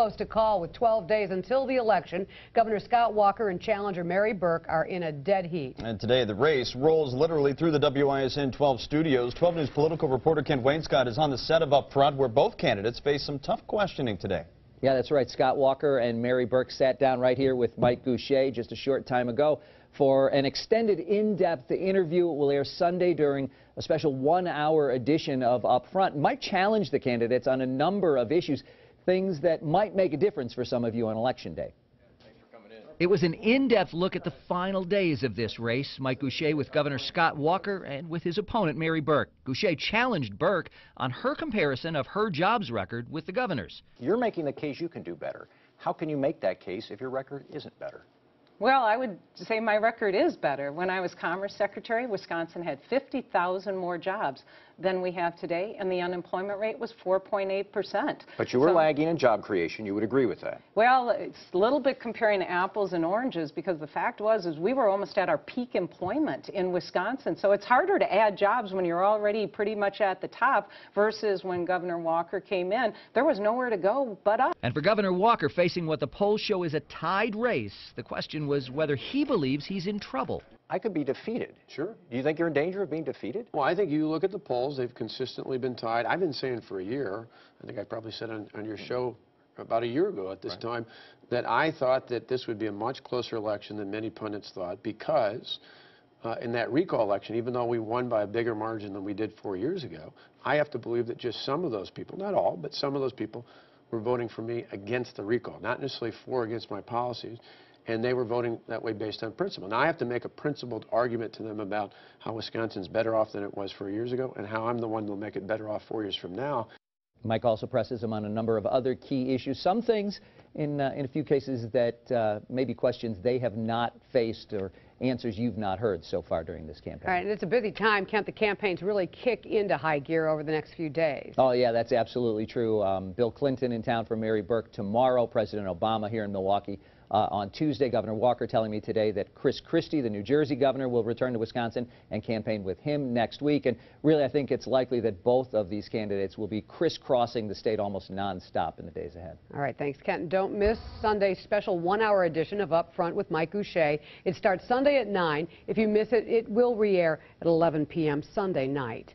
close to call with 12 days until the election. Governor Scott Walker and challenger Mary Burke are in a dead heat. And today the race rolls literally through the WISN 12 studios. 12 News political reporter Kent Wainscott is on the set of Up Front, where both candidates face some tough questioning today. Yeah, that's right. Scott Walker and Mary Burke sat down right here with Mike Gousha just a short time ago for an extended, in-depth interview. It will air Sunday during a special one-hour edition of Up Front. Mike challenged the candidates on a number of issues, things that might make a difference for some of you on Election Day. It was an in-depth look at the final days of this race. Mike Gousha with Governor Scott Walker and with his opponent, Mary Burke. Gousha challenged Burke on her comparison of her jobs record with the governor's. You're making the case you can do better. How can you make that case if your record isn't better? Well, I would say my record is better. When I was Commerce Secretary, Wisconsin had 50,000 more jobs than we have today, and the unemployment rate was 4.8%. But you were lagging in job creation. You would agree with that? Well, it's a little bit comparing apples and oranges, because the fact was we were almost at our peak employment in Wisconsin. So it's harder to add jobs when you're already pretty much at the top versus when Governor Walker came in. There was nowhere to go but up. And for Governor Walker, facing what the polls show is a tied race, the question was whether he believes he's in trouble. I could be defeated. Sure. Do you think you're in danger of being defeated? Well, I think you look at the polls, they've consistently been tied. I've been saying for a year, I think I probably said on your show about a year ago at this time, that I thought that this would be a much closer election than many pundits thought, because in that recall election, even though we won by a bigger margin than we did 4 years ago, I have to believe that just some of those people, not all, but some of those people were voting for me against the recall, not necessarily for or against my policies. And they were voting that way based on principle. Now, I have to make a principled argument to them about how Wisconsin's better off than it was 4 years ago, and how I'm the one who will make it better off 4 years from now. Mike also presses him on a number of other key issues, some things in a few cases that may be questions they have not faced or answers you've not heard so far during this campaign. All right, and it's a busy time. Can't the campaigns really kick into high gear over the next few days? Oh, yeah, that's absolutely true. Bill Clinton in town for Mary Burke tomorrow, President Obama here in Milwaukee on Tuesday. Governor Walker telling me today that Chris Christie, the New Jersey governor, will return to Wisconsin and campaign with him next week. And really, I think it's likely that both of these candidates will be crisscrossing the state almost nonstop in the days ahead. All right, thanks, Kent. Don't miss Sunday's special one-hour edition of Up Front with Mike Gousha. It starts Sunday at 9. If you miss it, it will re-air at 11 p.m. Sunday night.